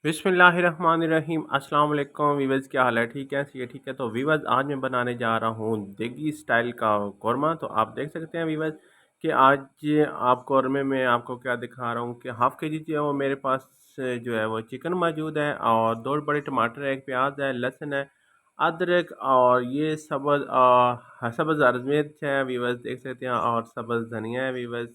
बिस्मिल्लाहिर्रहमानिर्रहीम अस्सलाम वालेकुम वीवर्स, क्या हाल है? ठीक है, ये ठीक है। तो वीवर्स, आज मैं बनाने जा रहा हूँ देगी स्टाइल का कौरमा। तो आप देख सकते हैं वीवर्स कि आज आप कौरमे में आपको क्या दिखा रहा हूँ कि हाफ़ के जी जो है वो मेरे पास जो है वो चिकन मौजूद है, और 2 बड़े टमाटर है, 1 प्याज है, लहसुन है, अदरक, और ये सब्ज़ हरी मिर्च है वीवर्स, देख सकते हैं, और सब्ज़ धनिया है वीवर्स।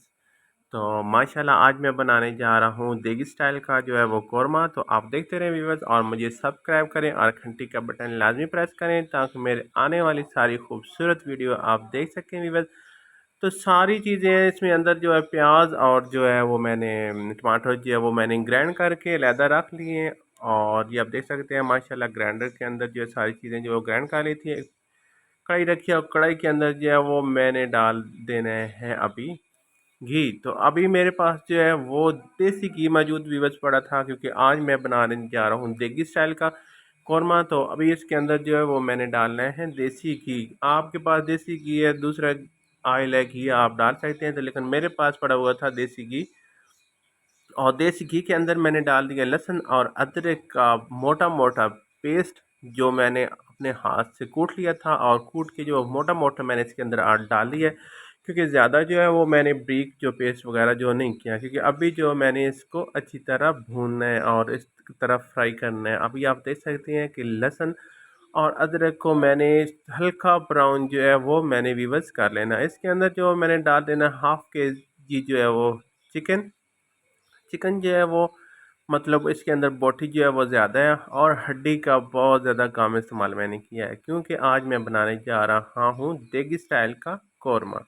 तो माशाल्लाह आज मैं बनाने जा रहा हूँ देगी स्टाइल का जो है वो कौरमा। तो आप देखते रहें व्यूवर्स, और मुझे सब्सक्राइब करें और घंटी का बटन लाजमी प्रेस करें ताकि मेरे आने वाली सारी खूबसूरत वीडियो आप देख सकें व्यूवर्स। तो सारी चीज़ें इसमें अंदर जो है प्याज और जो है वो मैंने टमाटर जो है वो मैंने ग्राइंड करके लहदा रख लिए हैं। और ये आप देख सकते हैं माशाल्लाह ग्राइंडर के अंदर जो है सारी चीज़ें जो ग्राइंड कर ली थी। कढ़ाई रखी है और कढ़ाई के अंदर जो है वो मैंने डाल देने हैं अभी घी। तो अभी मेरे पास जो है वो देसी घी मौजूद विवश पड़ा था, क्योंकि आज मैं बनाने जा रहा हूँ देगी स्टाइल का कौरमा। तो अभी इसके अंदर जो है वो मैंने डालना है देसी घी। आपके पास देसी घी है, दूसरा ऑयल है, घी आप डाल सकते हैं, तो लेकिन मेरे पास पड़ा हुआ था देसी घी। और देसी घी के अंदर मैंने डाल दिया लहसुन और अदरक का मोटा मोटा पेस्ट, जो मैंने अपने हाथ से कूट लिया था, और कूट के जो मोटा मोटा मैंने इसके अंदर डाल दिया है, क्योंकि ज़्यादा जो है वो मैंने ब्रीक जो पेस्ट वगैरह जो नहीं किया, क्योंकि अभी जो मैंने इसको अच्छी तरह भूनना है और इस तरफ फ्राई करना है। अभी आप देख सकते हैं कि लहसुन और अदरक को मैंने हल्का ब्राउन जो है वो मैंने विवश कर लेना है। इसके अंदर जो मैंने डाल देना हाफ के जी जो है वो चिकन। चिकन जो है वो मतलब इसके अंदर बोटी जो है वो ज़्यादा है, और हड्डी का बहुत ज़्यादा कम इस्तेमाल मैंने किया है, क्योंकि आज मैं बनाने जा रहा हूँ देगी स्टाइल का कौरमा।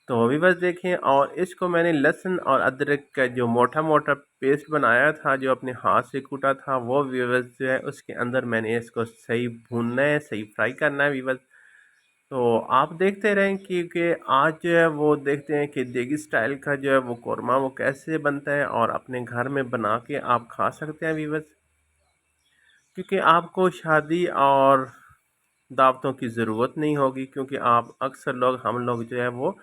तो व्यूअर्स देखें, और इसको मैंने लहसुन और अदरक का जो मोटा मोटा पेस्ट बनाया था, जो अपने हाथ से कूटा था, वो व्यूअर्स जो है उसके अंदर मैंने इसको सही भूनना है, सही फ्राई करना है व्यूअर्स। तो आप देखते रहें, क्योंकि आज जो है वो देखते हैं कि देगी स्टाइल का जो है वो कौरमा वो कैसे बनता है, और अपने घर में बना के आप खा सकते हैं व्यूअर्स। क्योंकि आपको शादी और दावतों की ज़रूरत नहीं होगी, क्योंकि आप अक्सर लोग हम लोग जो है वो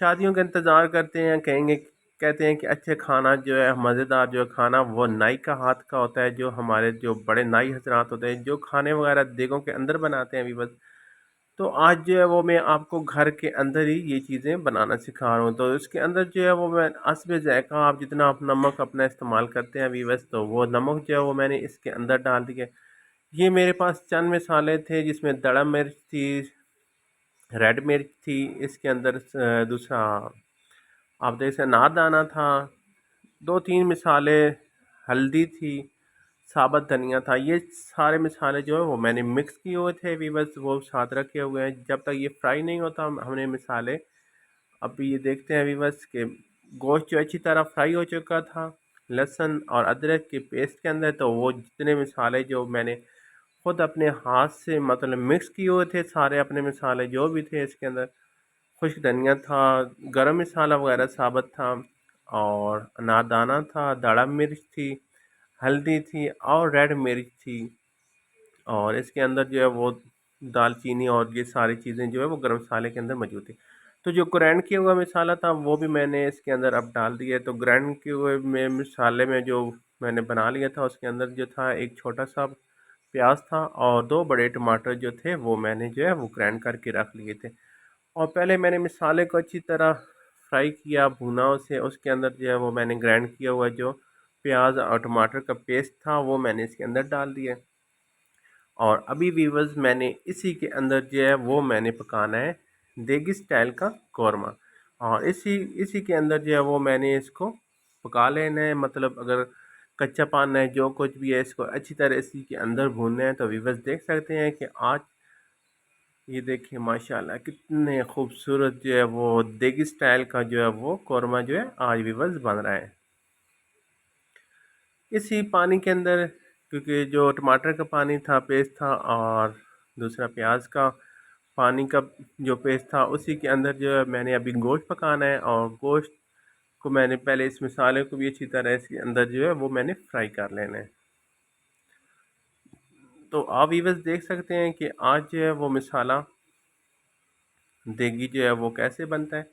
शादियों का इंतज़ार करते हैं, कहते हैं कि अच्छे खाना जो है, मज़ेदार जो है खाना वो नाई का हाथ का होता है, जो हमारे जो बड़े नाई हजरात होते हैं जो खाने वगैरह देगों के अंदर बनाते हैं व्यूअर्स। तो आज जो है वो मैं आपको घर के अंदर ही ये चीज़ें बनाना सिखा रहा हूँ। तो इसके अंदर जो है वो मैं हस्बे ज़ायक़ा, आप जितना आप नमक अपना इस्तेमाल करते हैं व्यूअर्स, तो वो नमक जो है वो मैंने इसके अंदर डाल दिया। ये मेरे पास चंद मिसाले थे, जिसमें दड़ा मिर्च थी, रेड मिर्च थी, इसके अंदर दूसरा आप देख सकते नारदाना था, 2-3 मिसाले हल्दी थी, साबुत धनिया था। ये सारे मसाले जो है वो मैंने मिक्स किए हुए थे वीवर्स, वो साथ रखे हुए हैं। जब तक ये फ्राई नहीं होता हमने मसाले, अभी ये देखते हैं वीवर्स के गोश्त जो अच्छी तरह फ्राई हो चुका था लहसुन और अदरक के पेस्ट के अंदर। तो वो जितने मसाले जो मैंने खुद अपने हाथ से मतलब मिक्स किए हुए थे, सारे अपने मसाले जो भी थे इसके अंदर, खुश्क धनिया था, गरम मसाला वगैरह साबुत था, और अनारदाना था, दाढ़ा मिर्च थी, हल्दी थी, और रेड मिर्च थी, और इसके अंदर जो है वो दालचीनी, और ये सारी चीज़ें जो है वो गरम मसाले के अंदर मौजूद थी। तो जो ग्राइंड किया हुआ मसाला था वो भी मैंने इसके अंदर अब डाल दिया। तो ग्राइंड किए हुए में मसाले में जो मैंने बना लिया था, उसके अंदर जो था एक छोटा सा प्याज था, और 2 बड़े टमाटर जो थे वो मैंने जो है वो ग्राइंड करके रख लिए थे। और पहले मैंने मसाले को अच्छी तरह फ्राई किया, भुना उसे। उसके अंदर जो है वो मैंने ग्राइंड किया हुआ जो प्याज और टमाटर का पेस्ट था वो मैंने इसके अंदर डाल दिया। और अभी वीवर्स मैंने इसी के अंदर जो है वो मैंने पकाना है देगी स्टाइल का कौरमा। और इसी इसी के अंदर जो है वो मैंने इसको पका लेना है, मतलब अगर कच्चा पाना है जो कुछ भी है, इसको अच्छी तरह इसी के अंदर भूनना है। तो वीवर्स देख सकते हैं कि आज ये देखिए माशाल्लाह कितने खूबसूरत जो है वो देगी स्टाइल का जो है वो कौरमा जो है आज वीवर्स बन रहा है इसी पानी के अंदर। क्योंकि जो टमाटर का पानी था पेस्ट था, और दूसरा प्याज का पानी का जो पेस्ट था, उसी के अंदर जो है मैंने अभी गोश्त पकाना है, और गोश्त को मैंने पहले इस मसाले को भी अच्छी तरह इसके अंदर जो है वो मैंने फ्राई कर लेना है। तो आप वीवर्स देख सकते हैं कि आज जो है वो मसाला देगी जो है वो कैसे बनता है।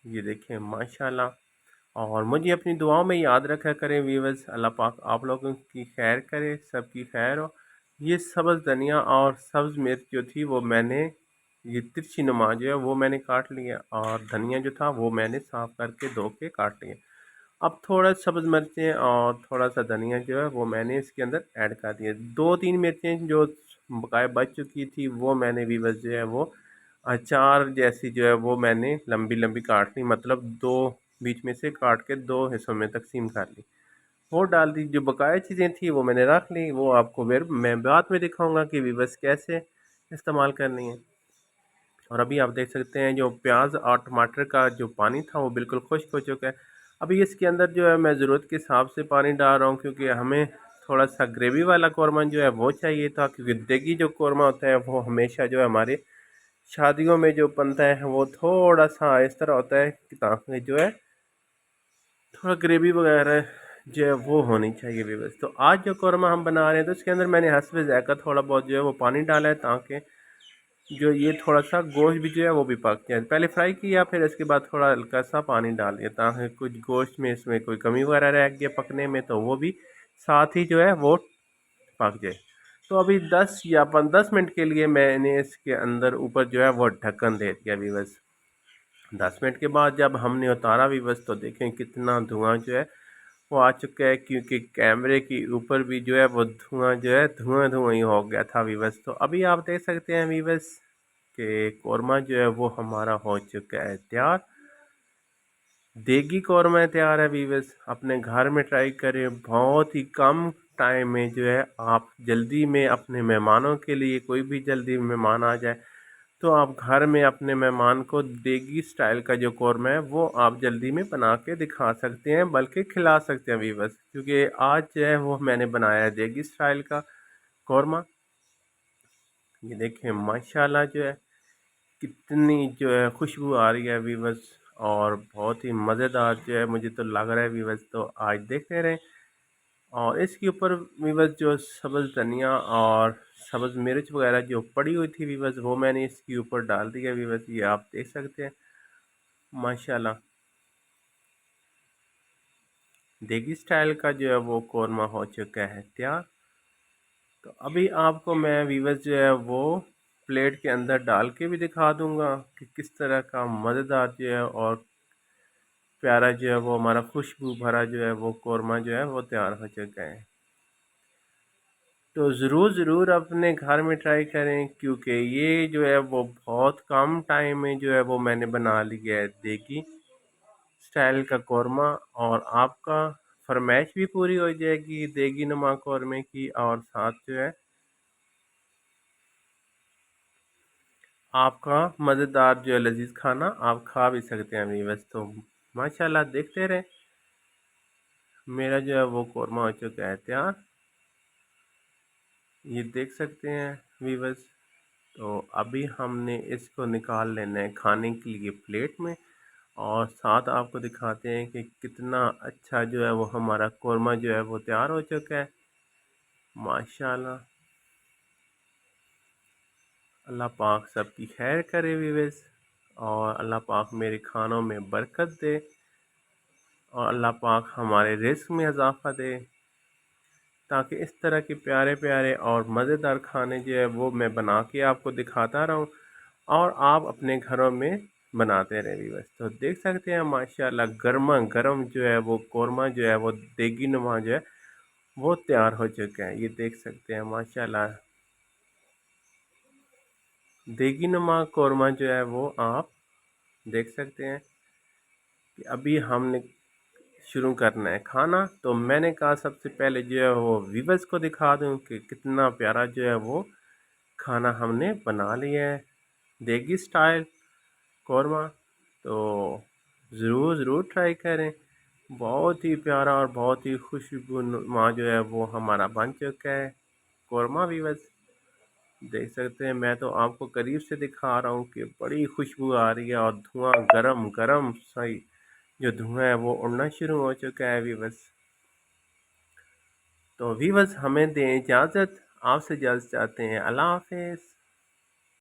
ये देखें माशाल्लाह। और मुझे अपनी दुआओं में याद रखा करें वीवर्स। अल्लाह पाक आप लोगों की खैर करे, सबकी खैर हो। ये सब्ज़ धनिया और सब्ज़ मिर्च जो थी वो मैंने, ये तिरछी नुमा जो है वो मैंने काट लिया, और धनिया जो था वो मैंने साफ़ करके धो के काट लिया। अब थोड़ा सब्ज़ मिर्चें और थोड़ा सा धनिया जो है वो मैंने इसके अंदर ऐड कर दिए। 2-3 मिर्चें जो बकाया बच चुकी थी वो मैंने वीवर्स जो है वो अचार जैसी जो है वो मैंने लंबी लंबी काट ली, मतलब दो बीच में से काट के दो हिस्सों में तकसीम कर ली, वो डाल दी। जो बकाया चीज़ें थी वो मैंने रख ली, वो आपको फिर मैं बाद में दिखाऊंगा कि वीवर्स कैसे इस्तेमाल करनी है। और अभी आप देख सकते हैं जो प्याज और टमाटर का जो पानी था वो बिल्कुल खुश्क हो चुका है। अभी इसके अंदर जो है मैं ज़रूरत के हिसाब से पानी डाल रहा हूँ, क्योंकि हमें थोड़ा सा ग्रेवी वाला कौरमा जो है वो चाहिए था, क्योंकि देगी जो कौरमा होता है वो हमेशा जो है हमारे शादियों में जो बनता है वो थोड़ा सा इस तरह होता है कि ताकि जो है थोड़ा ग्रेवी वगैरह जो है वो होनी चाहिए भी। तो आज जो कौरमा हम बना रहे हैं तो इसके अंदर मैंने हस्बे ज़ायक़ा थोड़ा बहुत जो है वो पानी डाला है, ताकि जो ये थोड़ा सा गोश्त भी जो है वो भी पक जाए। पहले फ्राई किया, फिर इसके बाद थोड़ा हल्का सा पानी डाल दिया, ताकि कुछ गोश्त में इसमें कोई कमी वगैरह रह गया पकने में तो वो भी साथ ही जो है वो पक जाए। तो अभी 10 या 10 मिनट के लिए मैंने इसके अंदर ऊपर जो है वो ढक्कन दे दिया वीवर्स। 10 मिनट के बाद जब हमने उतारा वीवर्स तो देखें कितना धुआं जो है वो आ चुका है, क्योंकि कैमरे के ऊपर भी जो है वो धुआं जो है धुआं धुआं ही हो गया था वीवर्स। तो अभी आप देख सकते हैं वीवर्स कि कौरमा जो है वो हमारा हो चुका है तैयार। देगी कौरमा तैयार है वीवर्स, अपने घर में ट्राई करें। बहुत ही कम टाइम में जो है आप जल्दी में अपने मेहमानों के लिए, कोई भी जल्दी मेहमान आ जाए तो आप घर में अपने मेहमान को देगी स्टाइल का जो कौरमा है वो आप जल्दी में बना के दिखा सकते हैं, बल्कि खिला सकते हैं वीवर्स। क्योंकि आज जो है वो मैंने बनाया है देगी स्टाइल का कौरमा। ये देखें माशाल्लाह जो है कितनी जो है खुशबू आ रही है वीवर्स, और बहुत ही मज़ेदार जो है मुझे तो लग रहा है वीवर्स। तो आज देखते रहें। और इसके ऊपर वीवर्स जो सब्ज़ धनिया और सब्ज़ मिर्च वगैरह जो पड़ी हुई थी वीवर्स वो मैंने इसके ऊपर डाल दिया वीवर्स, ये आप देख सकते हैं माशाल्लाह देगी स्टाइल का जो है वो कौरमा हो चुका है तैयार। तो अभी आपको मैं वीवर्स जो है वो प्लेट के अंदर डाल के भी दिखा दूंगा कि किस तरह का मज़ेदार जो है और प्यारा जो है वो हमारा खुशबू भरा जो है वो कौरमा जो है वो तैयार हो चुका है। तो ज़रूर अपने घर में ट्राई करें, क्योंकि ये जो है वो बहुत कम टाइम में जो है वो मैंने बना लिया है देगी स्टाइल का कौरमा। और आपका फरमाइश भी पूरी हो जाएगी देगी नुमा कौरमे की, और साथ जो है आपका मज़ेदार जो है लजीज खाना आप खा भी सकते हैं वीवर्स। तो माशाल्लाह देखते रहें, मेरा जो है वो कौरमा हो चुका है तैयार, ये देख सकते हैं वीवर्स। तो अभी हमने इसको निकाल लेना है खाने के लिए प्लेट में, और साथ आपको दिखाते हैं कि कितना अच्छा जो है वो हमारा कौरमा जो है वो तैयार हो चुका है माशाल्लाह। अल्लाह पाक सबकी खैर करे वीवर्स, और अल्लाह पाक मेरे खानों में बरकत दे, और अल्लाह पाक हमारे रिस्क में इजाफ़ा दे, ताकि इस तरह के प्यारे प्यारे और मज़ेदार खाने जो है वो मैं बना के आपको दिखाता रहूं, और आप अपने घरों में बनाते रहें व्यूअर्स। तो देख सकते हैं माशाल्लाह गर्मा गर्म जो है वो कौरमा जो है वो देगी नुमा जो है वो तैयार हो चुका है, ये देख सकते हैं माशाल्लाह देगी नुमा कौरमा जो है वो आप देख सकते हैं कि अभी हमने शुरू करना है खाना। तो मैंने कहा सबसे पहले जो है वो व्यूअर्स को दिखा दूं कि कितना प्यारा जो है वो खाना हमने बना लिया है देगी स्टाइल कौरमा। तो ज़रूर ट्राई करें, बहुत ही प्यारा और बहुत ही खुशबूनुमा जो है वो हमारा बन चुका है कौरमा व्यूअर्स। देख सकते हैं मैं तो आपको करीब से दिखा रहा हूँ कि बड़ी खुशबू आ रही है, और धुआं गरम गरम सही जो धुआं है वो उड़ना शुरू हो चुका है व्यूअर्स। तो व्यूअर्स हमें दें इजाज़त, आपसे इजाज़त चाहते हैं, अल्लाह हाफ़िज़।